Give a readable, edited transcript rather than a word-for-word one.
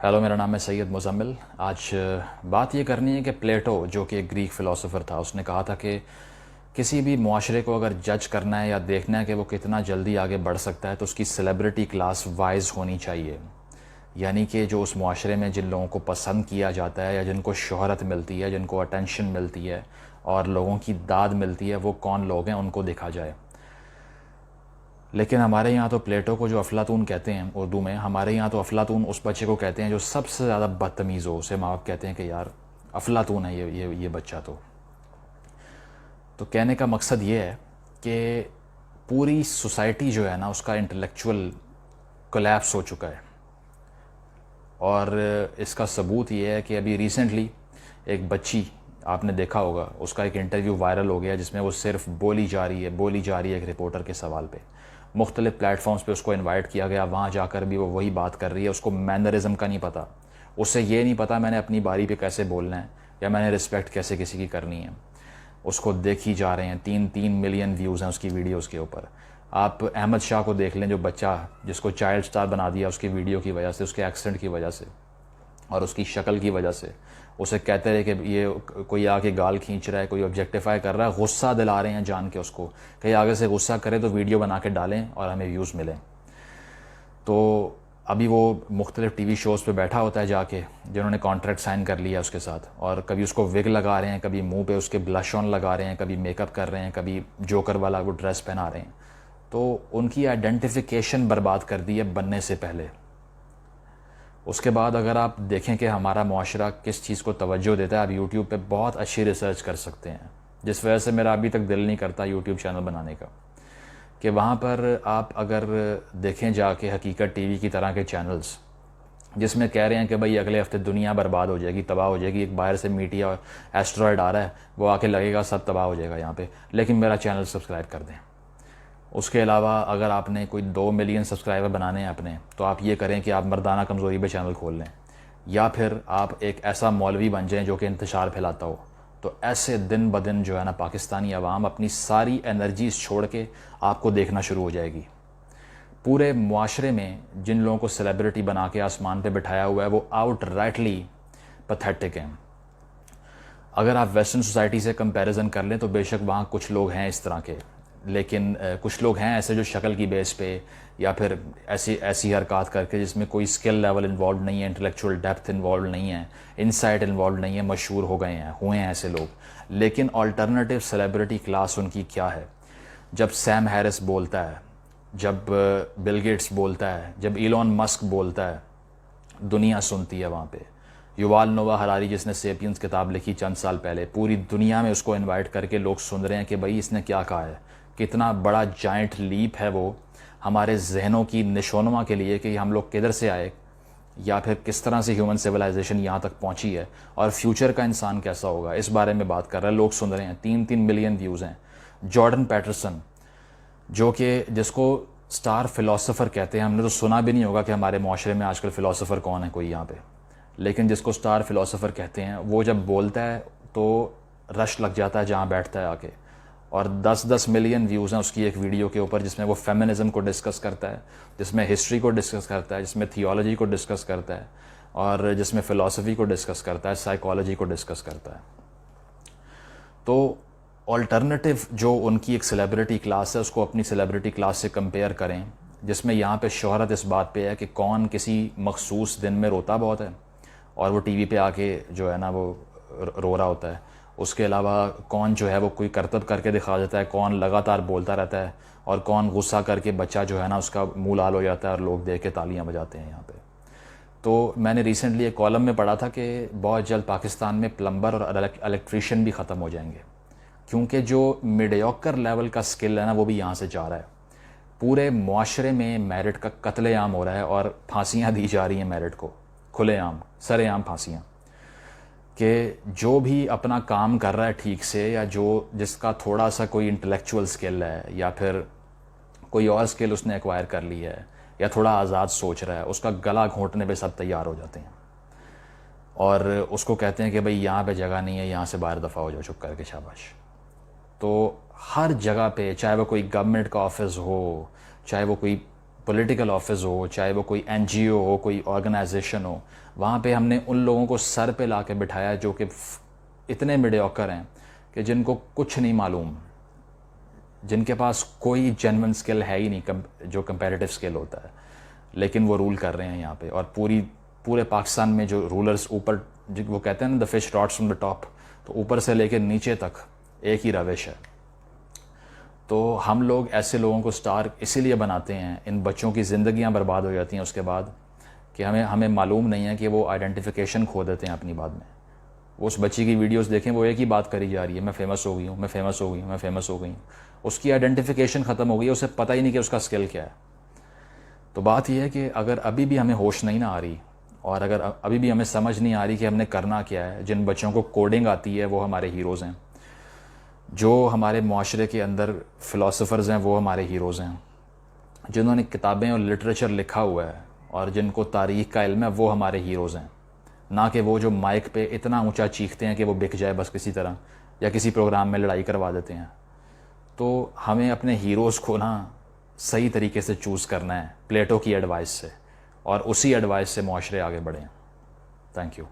Hello, मेरा नाम है सैयद मुज़म्मिल। आज बात ये करनी है कि प्लेटो, जो कि एक ग्रीक फ़िलासफ़र था, उसने कहा था कि किसी भी मुआशरे को अगर जज करना है या देखना है कि वो कितना जल्दी आगे बढ़ सकता है तो उसकी सेलिब्रिटी क्लास वाइज होनी चाहिए। यानी कि जो उस मुआशरे में जिन लोगों को पसंद किया जाता है या जिनको शोहरत मिलती है, जिनको अटेंशन मिलती है और लोगों की दाद मिलती है, वो कौन लोग हैं उनको देखा जाए। लेकिन हमारे यहाँ तो प्लेटो को जो अफलातून कहते हैं उर्दू में, हमारे यहाँ तो अफलातून उस बच्चे को कहते हैं जो सबसे ज़्यादा बदतमीज़ हो। उसे माँ बाप कहते हैं कि यार अफलातून है ये बच्चा। तो कहने का मकसद ये है कि पूरी सोसाइटी जो है ना, उसका इंटेलेक्चुअल कोलैप्स हो चुका है। और इसका सबूत ये है कि अभी रिसेंटली एक बच्ची, आपने देखा होगा, उसका एक इंटरव्यू वायरल हो गया जिसमें वो सिर्फ बोली जा रही है एक रिपोर्टर के सवाल पे। मुख्तलिफ प्लेटफॉर्म्स पे उसको इनवाइट किया गया, वहाँ जाकर भी वो वही बात कर रही है। उसको मैनरिज़म का नहीं पता, उसे ये नहीं पता मैंने अपनी बारी पे कैसे बोलना है या मैंने रिस्पेक्ट कैसे किसी की करनी है। उसको देखी जा रहे हैं, 3 मिलियन व्यूज़ हैं उसकी वीडियोज़ के ऊपर। आप अहमद शाह को देख लें, जो बच्चा जिसको चाइल्ड स्टार बना दिया उसकी वीडियो की वजह से, उसके एक्सेंट की वजह से और उसकी शक्ल की वजह से। उसे कहते रहे कि ये कोई आके गाल खींच रहा है, कोई ऑब्जेक्टिफाई कर रहा है, गुस्सा दिला रहे हैं जान के उसको, कहीं आगे से गुस्सा करे तो वीडियो बना के डालें और हमें व्यूज़ मिलें। तो अभी वो मुख्तलिफ टीवी शोज़ पे बैठा होता है जाके, जिन्होंने कॉन्ट्रैक्ट साइन कर लिया उसके साथ, और कभी उसको विग लगा रहे हैं, कभी मुंह पे उसके ब्लश ऑन लगा रहे हैं, कभी मेकअप कर रहे हैं, कभी जोकर वाला वो ड्रेस पहना रहे हैं। तो उनकी आइडेंटिफिकेशन बर्बाद कर दी है बनने से पहले। उसके बाद अगर आप देखें कि हमारा मुआशरा किस चीज़ को तवज्जो देता है, आप यूट्यूब पे बहुत अच्छी रिसर्च कर सकते हैं, जिस वजह से मेरा अभी तक दिल नहीं करता यूट्यूब चैनल बनाने का। कि वहाँ पर आप अगर देखें जाके हकीकत टीवी की तरह के चैनल्स, जिसमें कह रहे हैं कि भाई अगले हफ्ते दुनिया बर्बाद हो जाएगी, तबाह हो जाएगी, एक बाहर से मीटिया एस्ट्रॉयड आ रहा है, वो आके लगेगा सब तबाह हो जाएगा यहाँ पे, लेकिन मेरा चैनल सब्सक्राइब कर दें। उसके अलावा अगर आपने कोई 2 मिलियन सब्सक्राइबर बनाने हैं अपने, तो आप ये करें कि आप मर्दाना कमज़ोरी पे चैनल खोल लें, या फिर आप एक ऐसा मौलवी बन जाएं जो कि इंतशार फैलाता हो। तो ऐसे दिन ब दिन जो है ना, पाकिस्तानी अवाम अपनी सारी एनर्जीज छोड़ के आपको देखना शुरू हो जाएगी। पूरे मुआशरे में जिन लोगों को सेलिब्रिटी बना के आसमान पे बिठाया हुआ है, वो आउट राइटली पैथेटिक हैं। अगर आप वेस्टर्न सोसाइटी से कंपैरिजन कर लें तो बेशक वहाँ कुछ लोग हैं इस तरह के, लेकिन कुछ लोग हैं ऐसे जो शक्ल की बेस पे या फिर ऐसी हरकत करके जिसमें कोई स्किल लेवल इन्वॉल्व नहीं है, इंटेलेक्चुअल डेप्थ इन्वॉल्व नहीं है, इनसाइट इन्वॉल्व नहीं है, मशहूर हो गए हैं, हुए हैं ऐसे लोग। लेकिन अल्टरनेटिव सेलिब्रिटी क्लास उनकी क्या है? जब सैम हैरिस बोलता है, जब बिल गेट्स बोलता है, जब इलॉन मस्क बोलता है, दुनिया सुनती है वहाँ पे। युवाल नोवा हरारी, जिसने सेपियंस किताब लिखी चंद साल पहले, पूरी दुनिया में उसको इनवाइट करके लोग सुन रहे हैं कि भाई इसने क्या कहा है। कितना बड़ा जाइंट लीप है वो हमारे जहनों की निशोनुमा के लिए कि हम लोग किधर से आए, या फिर किस तरह से ह्यूमन सिविलाइजेशन यहाँ तक पहुँची है और फ्यूचर का इंसान कैसा होगा, इस बारे में बात कर रहे हैं, लोग सुन रहे हैं। 3 मिलियन व्यूज़ हैं। जॉर्डन पैटरसन, जो कि जिसको स्टार फिलोसोफर कहते हैं, हमने तो सुना भी नहीं होगा कि हमारे माशरे में आजकल फ़िलासफ़र कौन है कोई यहाँ पे, लेकिन जिसको स्टार फिलोसोफर कहते हैं, वो जब बोलता है तो रश लग जाता है जहाँ बैठता है आके। और 10 मिलियन व्यूज़ हैं उसकी एक वीडियो के ऊपर, जिसमें वो फेमिनिज़म को डिस्कस करता है, जिसमें हिस्ट्री को डिस्कस करता है, जिसमें थियोलॉजी को डिस्कस करता है, और जिसमें फ़िलासफ़ी को डिस्कस करता है, साइकोलॉजी को डिस्कस करता है। तो ऑल्टरनेटिव जो उनकी एक सेलिब्रिटी क्लास है, उसको अपनी सेलिब्रिटी क्लास से कंपेयर करें, जिसमें यहाँ पे शोहरत इस बात पे है कि कौन किसी मखसूस दिन में रोता बहुत है और वो टीवी पे आके जो है ना वो रो रहा होता है। उसके अलावा कौन जो है वो कोई करतब करके दिखा देता है, कौन लगातार बोलता रहता है, और कौन गुस्सा करके बच्चा जो है ना उसका मुँह लाल हो जाता है और लोग देख के तालियाँ बजाते हैं यहाँ पे। तो मैंने रिसेंटली एक कॉलम में पढ़ा था कि बहुत जल्द पाकिस्तान में प्लम्बर और इलेक्ट्रीशियन भी ख़त्म हो जाएंगे, क्योंकि जो मिडियोकर लेवल का स्किल है ना, वो भी यहाँ से जा रहा है। पूरे मुआशरे में मेरिट का कत्लेआम हो रहा है और फांसियाँ दी जा रही हैं मेरिट को, खुलेआम सरेआम फांसियाँ। कि जो भी अपना काम कर रहा है ठीक से, या जो जिसका थोड़ा सा कोई इंटेलेक्चुअल स्किल है या फिर कोई और स्किल उसने एक्वायर कर ली है या थोड़ा आज़ाद सोच रहा है, उसका गला घोंटने पे सब तैयार हो जाते हैं और उसको कहते हैं कि भाई यहाँ पे जगह नहीं है, यहाँ से बाहर दफ़ा हो जाओ, चुप करके, शाबाश। तो हर जगह पे, चाहे वो कोई गवर्नमेंट का ऑफिस हो, चाहे वो कोई پولیٹیکل آفس ہو، چاہے وہ کوئی NGO ہو، کوئی آرگنائزیشن ہو، وہاں پہ ہم نے ان لوگوں کو سر پہ لا کے بٹھایا جو کہ اتنے میڈیوکر ہیں کہ جن کو کچھ نہیں معلوم، جن کے پاس کوئی جینون سکل ہے ہی نہیں جو کمپیریٹیو سکل ہوتا ہے، لیکن وہ رول کر رہے ہیں یہاں پہ. اور پورے پاکستان میں جو رولرز اوپر، وہ کہتے ہیں نا the fish rots from the top, تو اوپر سے لے کے نیچے تک ایک ہی روش ہے. تو ہم لوگ ایسے لوگوں کو سٹار اسی لیے بناتے ہیں، ان بچوں کی زندگیاں برباد ہو جاتی ہیں اس کے بعد کہ ہمیں معلوم نہیں ہے کہ وہ آئیڈینٹیفیکیشن کھو دیتے ہیں اپنی بات میں. وہ اس بچی کی ویڈیوز دیکھیں، وہ ایک ہی بات کری جا رہی ہے، میں فیمس ہو گئی ہوں، میں فیمس ہو گئی ہوں، میں فیمس ہو گئی ہوں. اس کی آئیڈینٹیفیکیشن ختم ہو گئی ہے، اسے پتہ ہی نہیں کہ اس کا اسکل کیا ہے. تو بات یہ ہے کہ اگر ابھی بھی ہمیں ہوش نہیں نہ آ رہی، اور اگر ابھی بھی ہمیں سمجھ نہیں آ رہی کہ ہم نے کرنا کیا ہے، جن بچوں کو کوڈنگ آتی ہے وہ ہمارے ہیروز ہیں، جو ہمارے معاشرے کے اندر فلاسفرز ہیں وہ ہمارے ہیروز ہیں، جنہوں نے کتابیں اور لٹریچر لکھا ہوا ہے اور جن کو تاریخ کا علم ہے وہ ہمارے ہیروز ہیں، نہ کہ وہ جو مائک پہ اتنا اونچا چیختے ہیں کہ وہ بک جائے بس کسی طرح، یا کسی پروگرام میں لڑائی کروا دیتے ہیں. تو ہمیں اپنے ہیروز کو نا صحیح طریقے سے چوز کرنا ہے، پلیٹو کی ایڈوائس سے، اور اسی ایڈوائس سے معاشرے آگے بڑھیں. Thank you.